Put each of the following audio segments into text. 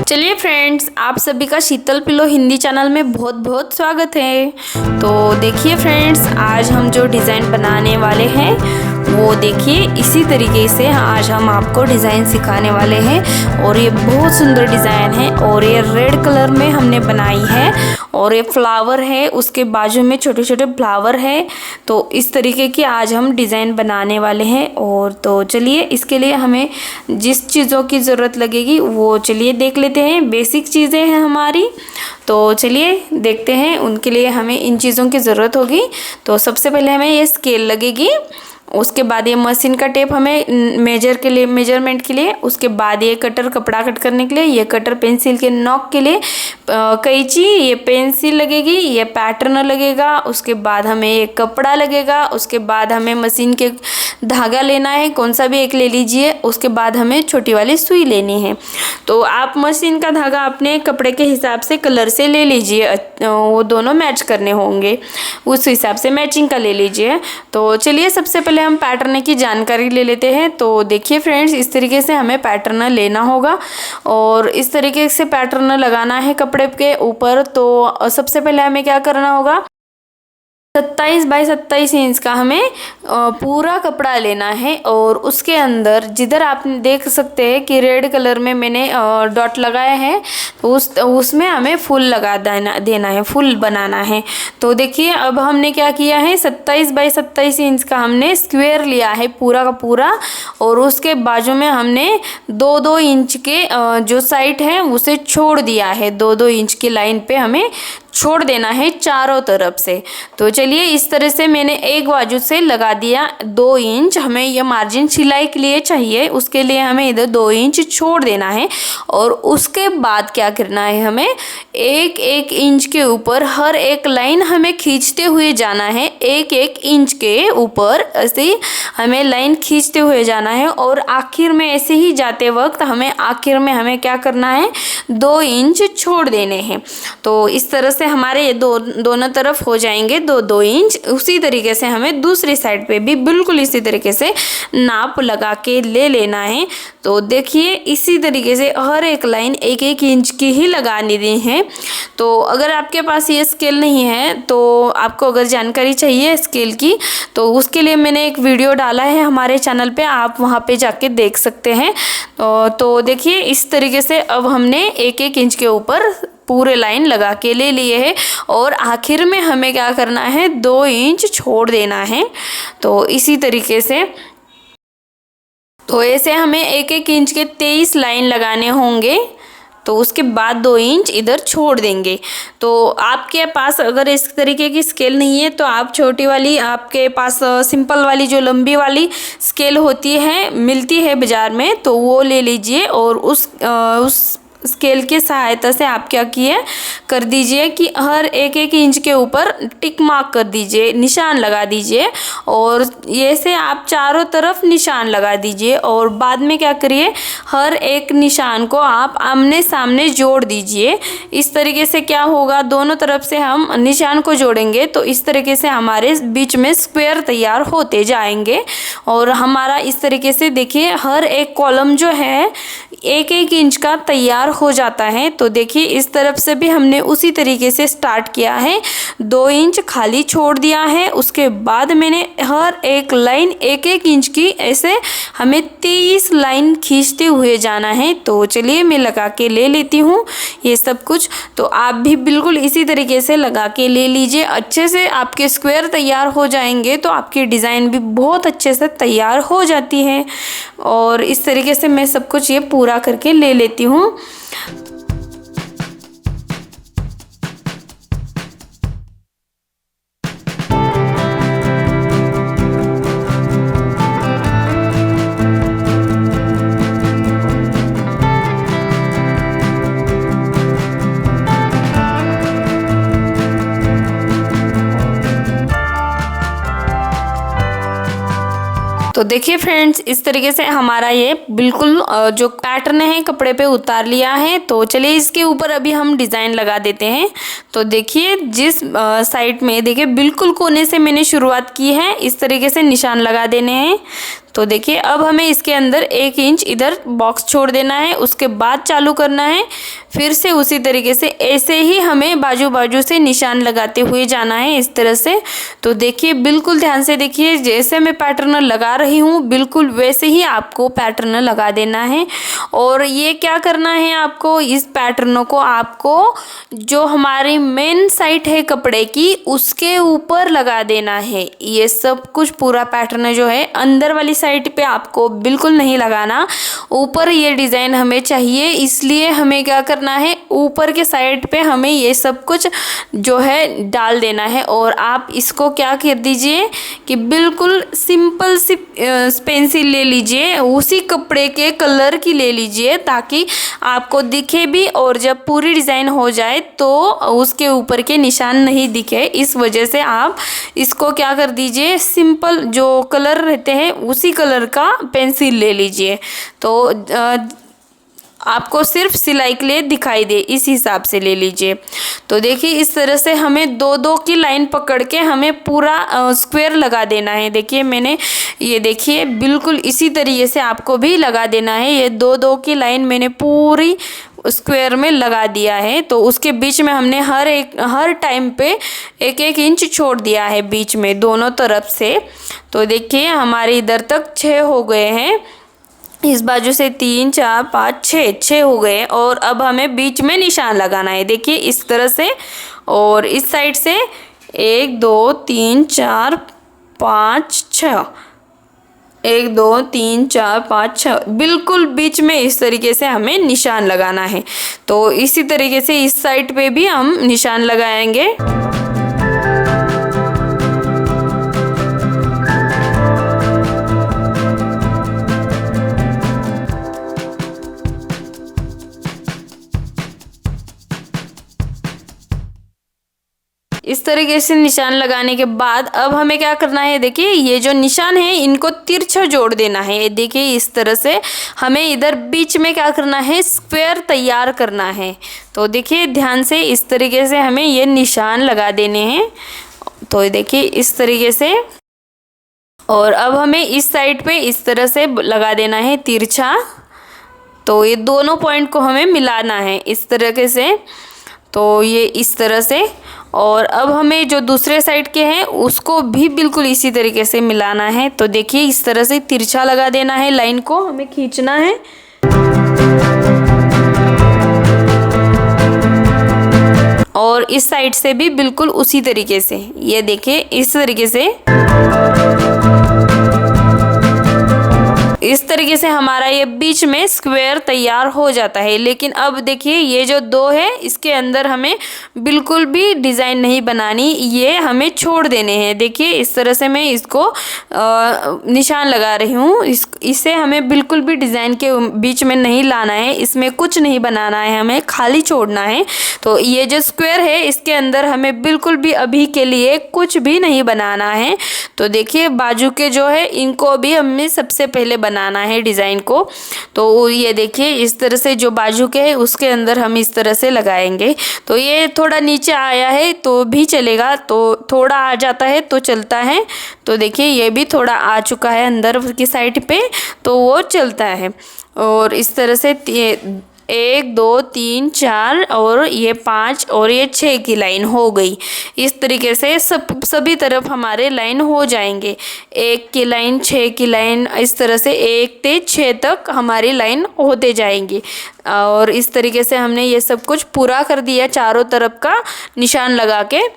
चलिए फ्रेंड्स, आप सभी का शीतल पिलो हिंदी चैनल में बहुत बहुत स्वागत है। तो देखिए फ्रेंड्स, आज हम जो डिज़ाइन बनाने वाले हैं वो देखिए इसी तरीके से आज हम आपको डिज़ाइन सिखाने वाले हैं। और ये बहुत सुंदर डिज़ाइन है और ये रेड कलर में हमने बनाई है और ये फ्लावर है, उसके बाजू में छोटे छोटे फ्लावर है। तो इस तरीके की आज हम डिज़ाइन बनाने वाले हैं। और तो चलिए, इसके लिए हमें जिस चीज़ों की ज़रूरत लगेगी वो चलिए देख लेते हैं। बेसिक चीज़ें हैं हमारी, तो चलिए देखते हैं। उनके लिए हमें इन चीज़ों की ज़रूरत होगी। तो सबसे पहले हमें ये स्केल लगेगी, उसके बाद ये मशीन का टेप हमें मेजरमेंट के लिए, उसके बाद ये कटर कपड़ा कट करने के लिए, ये कटर पेंसिल के नॉक के लिए, कैंची, ये पेंसिल लगेगी, ये पैटर्न लगेगा, उसके बाद हमें ये कपड़ा लगेगा, उसके बाद हमें मशीन के धागा लेना है, कौन सा भी एक ले लीजिए। उसके बाद हमें छोटी वाली सुई लेनी है। तो आप मशीन का धागा अपने कपड़े के हिसाब से कलर से ले लीजिए, वो दोनों मैच करने होंगे, उस हिसाब से मैचिंग का ले लीजिए। तो चलिए सबसे पहले हम पैटर्न की जानकारी ले लेते हैं। तो देखिए फ्रेंड्स, इस तरीके से हमें पैटर्न लेना होगा और इस तरीके से पैटर्न लगाना है कपड़े के ऊपर। तो सबसे पहले हमें क्या करना होगा, 27 बाई 27 इंच का हमें पूरा कपड़ा लेना है। और उसके अंदर जिधर आप देख सकते हैं कि रेड कलर में मैंने डॉट लगाया है, तो उसमें हमें फुल लगा देना है, फुल बनाना है। तो देखिए अब हमने क्या किया है, 27 बाई 27 इंच का हमने स्क्वायर लिया है पूरा का पूरा। और उसके बाजू में हमने 2-2 इंच के जो साइड है उसे छोड़ दिया है, 2-2 इंच की लाइन पे हमें छोड़ देना है चारों तरफ से। तो चलिए इस तरह से मैंने एक बाजू से लगा दिया 2 इंच, हमें यह मार्जिन सिलाई के लिए चाहिए, उसके लिए हमें इधर 2 इंच छोड़ देना है। और उसके बाद क्या करना है, हमें 1-1 इंच के ऊपर हर एक लाइन हमें खींचते हुए जाना है, 1-1 इंच के ऊपर ऐसे हमें लाइन खींचते हुए जाना है। और आखिर में ऐसे ही जाते वक्त आखिर में हमें क्या करना है, 2 इंच छोड़ देने हैं। तो इस तरह से हमारे ये दोनों तरफ हो जाएंगे 2-2 इंच। उसी तरीके से हमें दूसरी साइड पे भी बिल्कुल इसी तरीके से नाप लगा के ले लेना है। तो देखिए इसी तरीके से हर एक लाइन 1-1 इंच की ही लगानी दी है। तो अगर आपके पास ये स्केल नहीं है, तो आपको अगर जानकारी चाहिए स्केल की, तो उसके लिए मैंने एक वीडियो डाला है हमारे चैनल पे, आप वहाँ पे जाके देख सकते हैं। तो देखिए इस तरीके से अब हमने 1-1 इंच के ऊपर पूरे लाइन लगा के ले लिए है। और आखिर में हमें क्या करना है, 2 इंच छोड़ देना है। तो इसी तरीके से तो ऐसे हमें 1-1 इंच के 23 लाइन लगाने होंगे। तो उसके बाद 2 इंच इधर छोड़ देंगे। तो आपके पास अगर इस तरीके की स्केल नहीं है, तो आप छोटी वाली, आपके पास सिंपल वाली जो लंबी वाली स्केल होती है, मिलती है बाज़ार में, तो वो ले लीजिए। और उस स्केल की सहायता से आप क्या कर दीजिए कि हर 1-1 इंच के ऊपर टिक मार्क कर दीजिए, निशान लगा दीजिए। और ये से आप चारों तरफ निशान लगा दीजिए। और बाद में क्या करिए, हर एक निशान को आप आमने सामने जोड़ दीजिए। इस तरीके से क्या होगा, दोनों तरफ से हम निशान को जोड़ेंगे तो इस तरीके से हमारे बीच में स्क्वायर तैयार होते जाएंगे। और हमारा इस तरीके से देखिए हर एक कॉलम जो है 1-1 इंच का तैयार हो जाता है। तो देखिए इस तरफ से भी हमने उसी तरीके से स्टार्ट किया है, 2 इंच खाली छोड़ दिया है। उसके बाद मैंने हर एक लाइन 1-1 इंच की, ऐसे हमें 23 लाइन खींचते हुए जाना है। तो चलिए मैं लगा के ले लेती हूँ ये सब कुछ। तो आप भी बिल्कुल इसी तरीके से लगा के ले लीजिए, अच्छे से आपके स्क्वायर तैयार हो जाएंगे। तो आपकी डिज़ाइन भी बहुत अच्छे से तैयार हो जाती है। और इस तरीके से मैं सब कुछ ये पूरा करके ले लेती हूँ। तो देखिए फ्रेंड्स, इस तरीके से हमारा ये बिल्कुल जो पैटर्न है कपड़े पे उतार लिया है। तो चलिए इसके ऊपर अभी हम डिज़ाइन लगा देते हैं। तो देखिए जिस साइड में देखिए बिल्कुल कोने से मैंने शुरुआत की है, इस तरीके से निशान लगा देने हैं। तो देखिए अब हमें इसके अंदर 1 इंच इधर बॉक्स छोड़ देना है, उसके बाद चालू करना है। फिर से उसी तरीके से ऐसे ही हमें बाजू बाजू से निशान लगाते हुए जाना है इस तरह से। तो देखिए बिल्कुल ध्यान से देखिए, जैसे मैं पैटर्न लगा रही हूँ बिल्कुल वैसे ही आपको पैटर्न लगा देना है। और ये क्या करना है आपको, इस पैटर्न को आपको जो हमारी मेन साइड है कपड़े की उसके ऊपर लगा देना है। ये सब कुछ पूरा पैटर्न जो है अंदर वाली साइड पे आपको बिल्कुल नहीं लगाना, ऊपर ये डिज़ाइन हमें चाहिए, इसलिए हमें क्या करना है ऊपर के साइड पे हमें ये सब कुछ जो है डाल देना है। और आप इसको क्या कर दीजिए कि बिल्कुल सिंपल सी पेंसिल ले लीजिए, उसी कपड़े के कलर की ले लीजिए ताकि आपको दिखे भी और जब पूरी डिज़ाइन हो जाए तो उसके ऊपर के निशान नहीं दिखे। इस वजह से आप इसको क्या कर दीजिए, सिंपल जो कलर रहते हैं उसी कलर का पेंसिल ले लीजिए, तो आपको सिर्फ सिलाई के लिए दिखाई दे इस हिसाब से ले लीजिए। तो देखिए इस तरह से हमें 2-2 की लाइन पकड़ के हमें पूरा स्क्वायर लगा देना है। देखिए मैंने ये देखिए बिल्कुल इसी तरीके से आपको भी लगा देना है। ये 2-2 की लाइन मैंने पूरी स्क्वायर में लगा दिया है। तो उसके बीच में हमने हर टाइम पे 1-1 इंच छोड़ दिया है बीच में दोनों तरफ से। तो देखिए हमारे इधर तक 6 हो गए हैं, इस बाजू से 3 4 5 6 हो गए। और अब हमें बीच में निशान लगाना है, देखिए इस तरह से। और इस साइड से 1 2 3 4 5 6, 1 2 3 4 5 6 बिल्कुल बीच में इस तरीके से हमें निशान लगाना है। तो इसी तरीके से इस साइड पे भी हम निशान लगाएंगे। इस तरीके से निशान लगाने के बाद अब हमें क्या करना है, देखिए ये जो निशान है इनको तिरछा जोड़ देना है। देखिए इस तरह से हमें इधर बीच में क्या करना है, स्क्वायर तैयार करना है। तो देखिए ध्यान से इस तरीके से हमें ये निशान लगा देने हैं। तो देखिए इस तरीके से, और अब हमें इस साइड पे इस तरह से लगा देना है तिरछा। तो ये दोनों पॉइंट को हमें मिलाना है इस तरीके से। तो ये इस तरह से, और अब हमें जो दूसरे साइड के हैं उसको भी बिल्कुल इसी तरीके से मिलाना है। तो देखिए इस तरह से तिरछा लगा देना है, लाइन को हमें खींचना है। और इस साइड से भी बिल्कुल उसी तरीके से, ये देखिए इस तरीके से। इस तरीके से हमारा ये बीच में स्क्वायर तैयार हो जाता है। लेकिन अब देखिए ये जो 2 है इसके अंदर हमें बिल्कुल भी डिज़ाइन नहीं बनानी, ये हमें छोड़ देने हैं। देखिए इस तरह से मैं इसको निशान लगा रही हूँ। इसे हमें बिल्कुल भी डिज़ाइन के बीच में नहीं लाना है, इसमें कुछ नहीं बनाना है, हमें खाली छोड़ना है। तो ये जो स्क्वायर है इसके अंदर हमें बिल्कुल भी अभी के लिए कुछ भी नहीं बनाना है। तो देखिए बाजू के जो है इनको भी हमें सबसे पहले बनाना है डिज़ाइन को। तो ये देखिए इस तरह से जो बाजू के है उसके अंदर हम इस तरह से लगाएंगे। तो ये थोड़ा नीचे आया है तो भी चलेगा, तो थोड़ा आ जाता है तो चलता है। तो देखिए ये भी थोड़ा आ चुका है अंदर की साइड पे, तो वो चलता है। और इस तरह से 1 2 3 4 और ये 5 और ये 6 की लाइन हो गई। इस तरीके से सभी तरफ हमारे लाइन हो जाएंगे। 1 की लाइन, 6 की लाइन, इस तरह से 1 से 6 तक हमारी लाइन होते जाएंगी। और इस तरीके से हमने ये सब कुछ पूरा कर दिया चारों तरफ का निशान लगा के।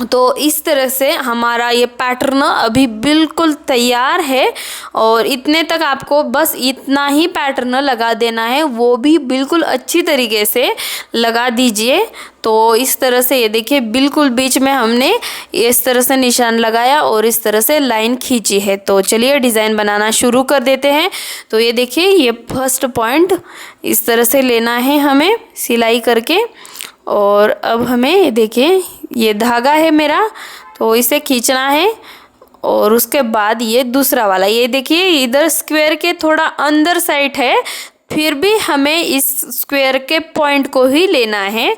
तो इस तरह से हमारा ये पैटर्न अभी बिल्कुल तैयार है। और इतने तक आपको बस इतना ही पैटर्न लगा देना है, वो भी बिल्कुल अच्छी तरीके से लगा दीजिए। तो इस तरह से ये देखिए बिल्कुल बीच में हमने इस तरह से निशान लगाया और इस तरह से लाइन खींची है। तो चलिए डिज़ाइन बनाना शुरू कर देते हैं। तो ये देखिए ये फर्स्ट पॉइंट इस तरह से लेना है हमें सिलाई करके। और अब हमें देखिए ये धागा है मेरा, तो इसे खींचना है। और उसके बाद ये दूसरा वाला, ये देखिए इधर स्क्वायर के थोड़ा अंदर साइड है फिर भी हमें इस स्क्वायर के पॉइंट को ही लेना है।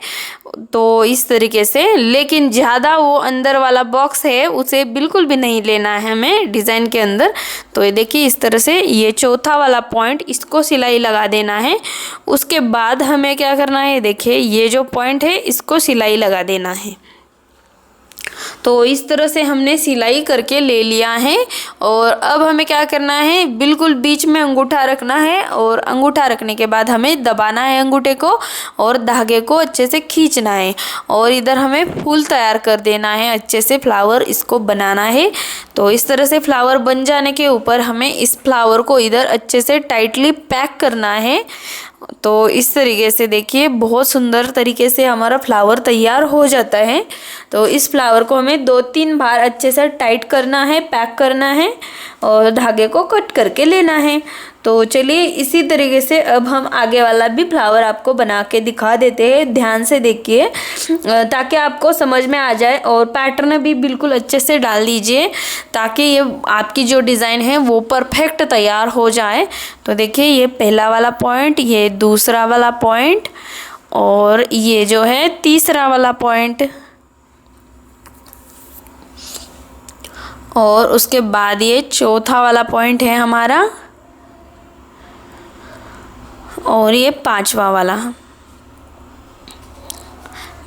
तो इस तरीके से, लेकिन ज़्यादा वो अंदर वाला बॉक्स है उसे बिल्कुल भी नहीं लेना है हमें डिज़ाइन के अंदर। तो ये देखिए इस तरह से ये चौथा वाला पॉइंट, इसको सिलाई लगा देना है। उसके बाद हमें क्या करना है, देखिए ये जो पॉइंट है इसको सिलाई लगा देना है। तो इस तरह से हमने सिलाई करके ले लिया है। और अब हमें क्या करना है, बिल्कुल बीच में अंगूठा रखना है और अंगूठा रखने के बाद हमें दबाना है अंगूठे को और धागे को अच्छे से खींचना है। और इधर हमें फूल तैयार कर देना है, अच्छे से फ्लावर इसको बनाना है। तो इस तरह से फ्लावर बन जाने के ऊपर हमें इस फ्लावर को इधर अच्छे से टाइटली पैक करना है। तो इस तरीके से देखिए बहुत सुंदर तरीके से हमारा फ्लावर तैयार हो जाता है। तो इस फ्लावर को हमें 2-3 बार अच्छे से टाइट करना है, पैक करना है और धागे को कट करके लेना है। तो चलिए इसी तरीके से अब हम आगे वाला भी फ्लावर आपको बना के दिखा देते हैं। ध्यान से देखिए ताकि आपको समझ में आ जाए, और पैटर्न भी बिल्कुल अच्छे से डाल दीजिए ताकि ये आपकी जो डिज़ाइन है वो परफेक्ट तैयार हो जाए। तो देखिए ये पहला वाला पॉइंट, ये दूसरा वाला पॉइंट और ये जो है तीसरा वाला पॉइंट, और उसके बाद ये चौथा वाला पॉइंट है हमारा, और ये पांचवा वाला।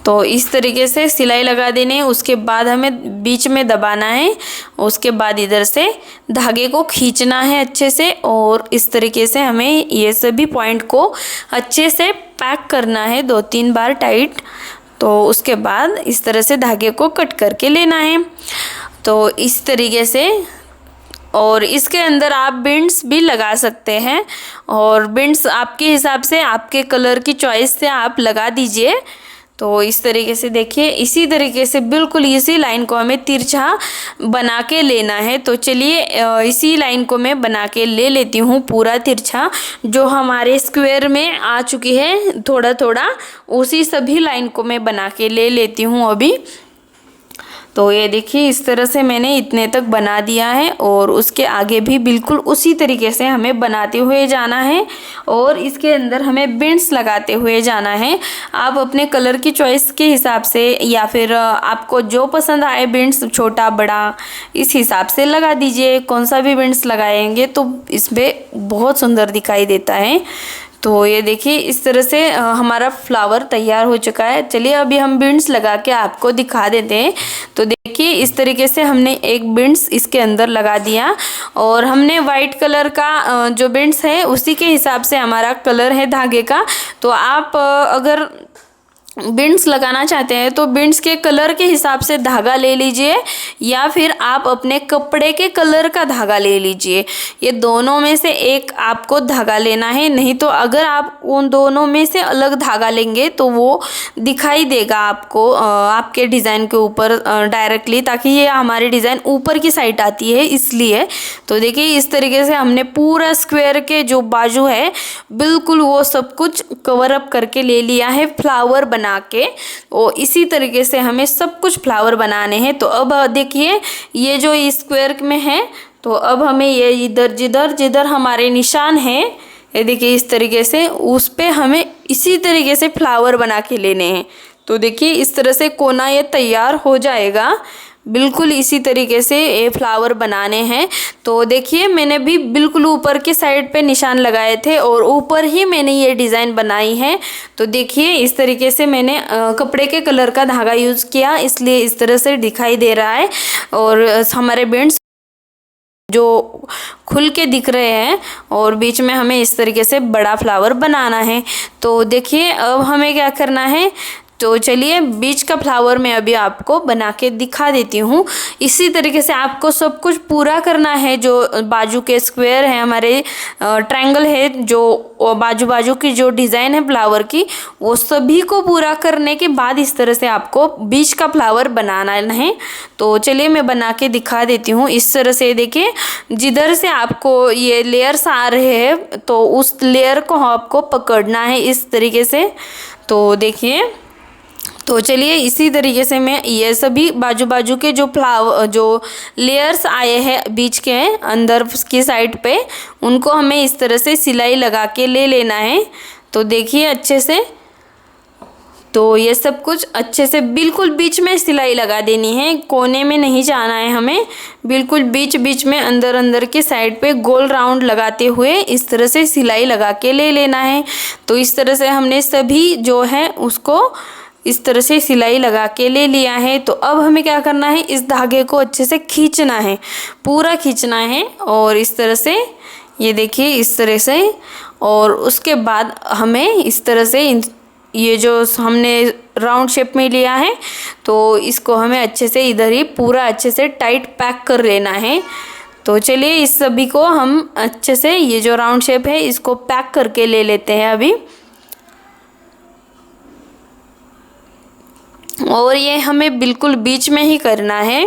तो इस तरीके से सिलाई लगा देनी है। उसके बाद हमें बीच में दबाना है, उसके बाद इधर से धागे को खींचना है अच्छे से, और इस तरीके से हमें ये सभी पॉइंट को अच्छे से पैक करना है 2-3 बार टाइट। तो उसके बाद इस तरह से धागे को कट करके लेना है। तो इस तरीके से, और इसके अंदर आप बिंड्स भी लगा सकते हैं, और बिंड्स आपके हिसाब से, आपके कलर की चॉइस से आप लगा दीजिए। तो इस तरीके से देखिए, इसी तरीके से बिल्कुल इसी लाइन को हमें तिरछा बना के लेना है। तो चलिए इसी लाइन को मैं बना के ले लेती हूँ पूरा तिरछा, जो हमारे स्क्वायर में आ चुकी है थोड़ा थोड़ा, उसी सभी लाइन को मैं बना के ले लेती हूँ अभी। तो ये देखिए इस तरह से मैंने इतने तक बना दिया है, और उसके आगे भी बिल्कुल उसी तरीके से हमें बनाते हुए जाना है, और इसके अंदर हमें बिंड्स लगाते हुए जाना है। आप अपने कलर की चॉइस के हिसाब से, या फिर आपको जो पसंद आए बिंड्स, छोटा बड़ा, इस हिसाब से लगा दीजिए। कौन सा भी बिंड्स लगाएंगे तो इसमें बहुत सुंदर दिखाई देता है। तो ये देखिए इस तरह से हमारा फ्लावर तैयार हो चुका है। चलिए अभी हम बिंड्स लगा के आपको दिखा देते हैं। तो देखिए इस तरीके से हमने एक बिंड्स इसके अंदर लगा दिया, और हमने वाइट कलर का जो बिंड्स है उसी के हिसाब से हमारा कलर है धागे का। तो आप अगर बिंड्स लगाना चाहते हैं तो बिंड्स के कलर के हिसाब से धागा ले लीजिए, या फिर आप अपने कपड़े के कलर का धागा ले लीजिए। ये दोनों में से एक आपको धागा लेना है, नहीं तो अगर आप उन दोनों में से अलग धागा लेंगे तो वो दिखाई देगा आपको आपके डिज़ाइन के ऊपर डायरेक्टली, ताकि ये हमारी डिज़ाइन ऊपर की साइड आती है इसलिए। तो देखिए इस तरीके से हमने पूरा स्क्वायर के जो बाजू है बिल्कुल वो सब कुछ कवर अप करके ले लिया है फ्लावर बना के। और इसी तरीके से हमें सब कुछ फ्लावर बनाने हैं। तो अब देखिए ये जो स्क्वायर में है, तो अब हमें ये इधर जिधर जिधर हमारे निशान हैं, ये देखिए इस तरीके से उस पे हमें इसी तरीके से फ्लावर बना के लेने हैं। तो देखिए इस तरह से कोना ये तैयार हो जाएगा। बिल्कुल इसी तरीके से ये फ्लावर बनाने हैं। तो देखिए मैंने भी बिल्कुल ऊपर के साइड पे निशान लगाए थे, और ऊपर ही मैंने ये डिज़ाइन बनाई है। तो देखिए इस तरीके से मैंने कपड़े के कलर का धागा यूज़ किया, इसलिए इस तरह से दिखाई दे रहा है। और हमारे बिंड्स जो खुल के दिख रहे हैं, और बीच में हमें इस तरीके से बड़ा फ्लावर बनाना है। तो देखिए अब हमें क्या करना है, तो चलिए बीच का फ्लावर मैं अभी आपको बना के दिखा देती हूँ। इसी तरीके से आपको सब कुछ पूरा करना है। जो बाजू के स्क्वायर है, हमारे ट्रायंगल है, जो बाजू बाजू की जो डिज़ाइन है फ्लावर की, वो सभी को पूरा करने के बाद इस तरह से आपको बीच का फ्लावर बनाना है। तो चलिए मैं बना के दिखा देती हूँ। इस तरह से देखिए जिधर से आपको ये लेयर्स आ रहे हैं, तो उस लेयर को आपको पकड़ना है इस तरीके से। तो देखिए तो चलिए इसी तरीके से मैं ये सभी बाजू बाजू के जो लेयर्स आए हैं बीच के अंदर की साइड पे, उनको हमें इस तरह से सिलाई लगा के ले लेना है। तो देखिए अच्छे से, तो ये सब कुछ अच्छे से बिल्कुल बीच में सिलाई लगा देनी है, कोने में नहीं जाना है हमें, बिल्कुल बीच बीच में अंदर अंदर के साइड पे गोल राउंड लगाते हुए इस तरह से सिलाई लगा के ले लेना है। तो इस तरह से हमने सभी जो है उसको इस तरह से सिलाई लगा के ले लिया है। तो अब हमें क्या करना है, इस धागे को अच्छे से खींचना है, पूरा खींचना है और इस तरह से, ये देखिए इस तरह से। और उसके बाद हमें इस तरह से ये जो हमने राउंड शेप में लिया है तो इसको हमें अच्छे से इधर ही पूरा अच्छे से टाइट पैक कर लेना है। तो चलिए इस सभी को हम अच्छे से, ये जो राउंड शेप है इसको पैक करके ले लेते हैं अभी। और ये हमें बिल्कुल बीच में ही करना है।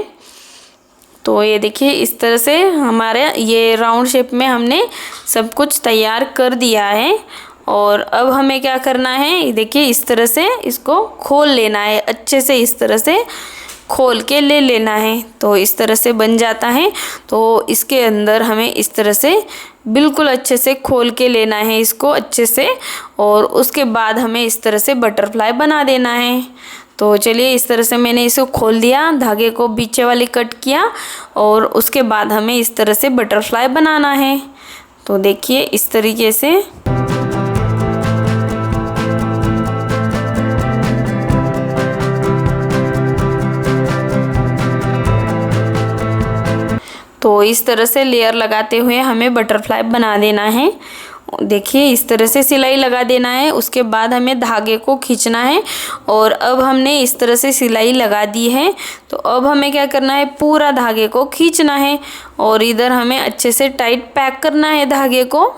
तो ये देखिए इस तरह से हमारे ये राउंड शेप में हमने सब कुछ तैयार कर दिया है। और अब हमें क्या करना है, देखिए इस तरह से इसको खोल लेना है, अच्छे से इस तरह से खोल के ले लेना है। तो इस तरह से बन जाता है। तो इसके अंदर हमें इस तरह से बिल्कुल अच्छे से खोल के लेना है इसको अच्छे से, और उसके बाद हमें इस तरह से बटरफ्लाई बना देना है। तो चलिए इस तरह से मैंने इसको खोल दिया, धागे को बीचे वाली कट किया और उसके बाद हमें इस तरह से बटरफ्लाई बनाना है। तो देखिए इस तरीके से। तो इस तरह से लेयर लगाते हुए हमें बटरफ्लाई बना देना है। देखिए इस तरह से सिलाई लगा देना है, उसके बाद हमें धागे को खींचना है। और अब हमने इस तरह से सिलाई लगा दी है, तो अब हमें क्या करना है, पूरा धागे को खींचना है और इधर हमें अच्छे से टाइट पैक करना है धागे को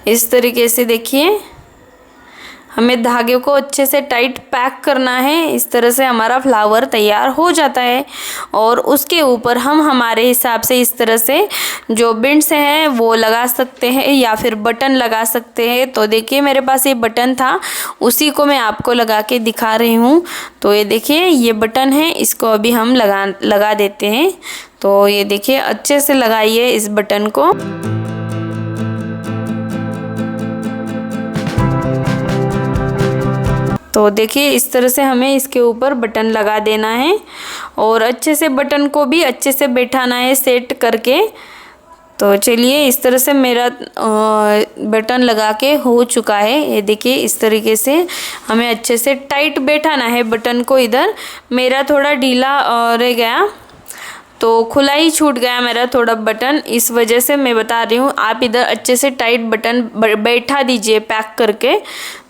इस तरीके से। देखिए हमें धागे को अच्छे से टाइट पैक करना है, इस तरह से हमारा फ्लावर तैयार हो जाता है। और उसके ऊपर हम हमारे हिसाब से इस तरह से जो बिंड्स हैं वो लगा सकते हैं या फिर बटन लगा सकते हैं। तो देखिए मेरे पास ये बटन था, उसी को मैं आपको लगा के दिखा रही हूँ। तो ये देखिए ये बटन है, इसको अभी हम लगा देते हैं। तो ये देखिए अच्छे से लगाइए इस बटन को। तो देखिए इस तरह से हमें इसके ऊपर बटन लगा देना है और अच्छे से बटन को भी अच्छे से बैठाना है सेट करके। तो चलिए इस तरह से मेरा बटन लगा के हो चुका है। ये देखिए इस तरीके से हमें अच्छे से टाइट बैठाना है बटन को। इधर मेरा थोड़ा ढीला रह गया, तो खुला ही छूट गया मेरा थोड़ा बटन, इस वजह से मैं बता रही हूँ। आप इधर अच्छे से टाइट बटन बैठा दीजिए पैक करके।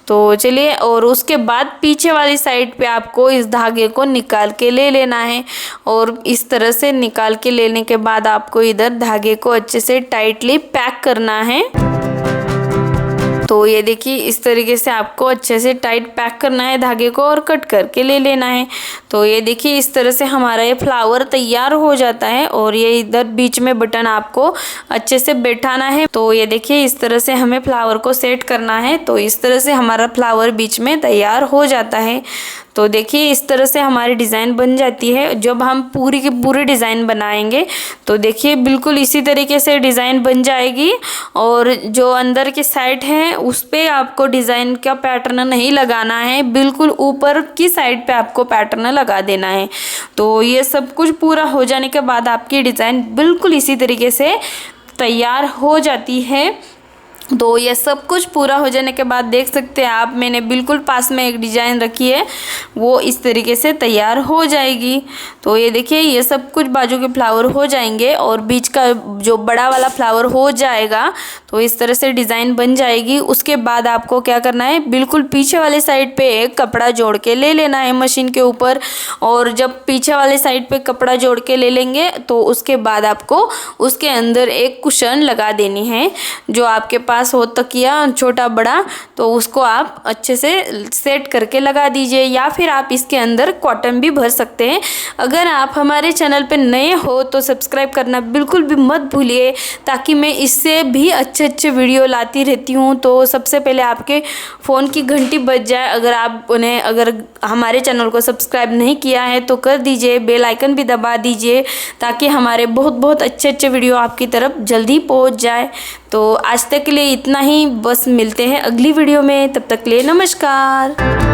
तो चलिए, और उसके बाद पीछे वाली साइड पे आपको इस धागे को निकाल के ले लेना है। और इस तरह से निकाल के लेने के बाद आपको इधर धागे को अच्छे से टाइटली पैक करना है। तो ये देखिए इस तरीके से आपको अच्छे से टाइट पैक करना है धागे को और कट करके ले लेना है। तो ये देखिए इस तरह से हमारा ये फ्लावर तैयार हो जाता है। और ये इधर बीच में बटन आपको अच्छे से बैठाना है। तो ये देखिए इस तरह से हमें फ्लावर को सेट करना है। तो इस तरह से हमारा फ्लावर बीच में तैयार हो जाता है। तो देखिए इस तरह से हमारी डिज़ाइन बन जाती है। जब हम पूरी की पूरी डिज़ाइन बनाएंगे तो देखिए बिल्कुल इसी तरीके से डिज़ाइन बन जाएगी। और जो अंदर की साइड है उस पर आपको डिज़ाइन का पैटर्न नहीं लगाना है, बिल्कुल ऊपर की साइड पे आपको पैटर्न लगा देना है। तो ये सब कुछ पूरा हो जाने के बाद आपकी डिज़ाइन बिल्कुल इसी तरीके से तैयार हो जाती है। तो ये सब कुछ पूरा हो जाने के बाद देख सकते हैं आप, मैंने बिल्कुल पास में एक डिज़ाइन रखी है, वो इस तरीके से तैयार हो जाएगी। तो ये देखिए ये सब कुछ बाजू के फ्लावर हो जाएंगे और बीच का जो बड़ा वाला फ्लावर हो जाएगा। तो इस तरह से डिज़ाइन बन जाएगी। उसके बाद आपको क्या करना है, बिल्कुल पीछे वाले साइड पे एक कपड़ा जोड़ के ले लेना है मशीन के ऊपर। और जब पीछे वाले साइड पे कपड़ा जोड़ के ले लेंगे तो उसके बाद आपको उसके अंदर एक कुशन लगा देनी है। जो आपके पास हो तकिया छोटा बड़ा, तो उसको आप अच्छे से सेट करके लगा दीजिए, या फिर आप इसके अंदर कॉटन भी भर सकते हैं। अगर आप हमारे चैनल पे नए हो तो सब्सक्राइब करना बिल्कुल भी मत भूलिए, ताकि मैं इससे भी अच्छे अच्छे वीडियो लाती रहती हूँ। तो सबसे पहले आपके फ़ोन की घंटी बज जाए, अगर हमारे चैनल को सब्सक्राइब नहीं किया है तो कर दीजिए, बेल आइकन भी दबा दीजिए, ताकि हमारे बहुत बहुत अच्छे अच्छे वीडियो आपकी तरफ जल्दी पहुंच जाए। तो आज तक के लिए इतना ही, बस मिलते हैं अगली वीडियो में, तब तक के लिए नमस्कार।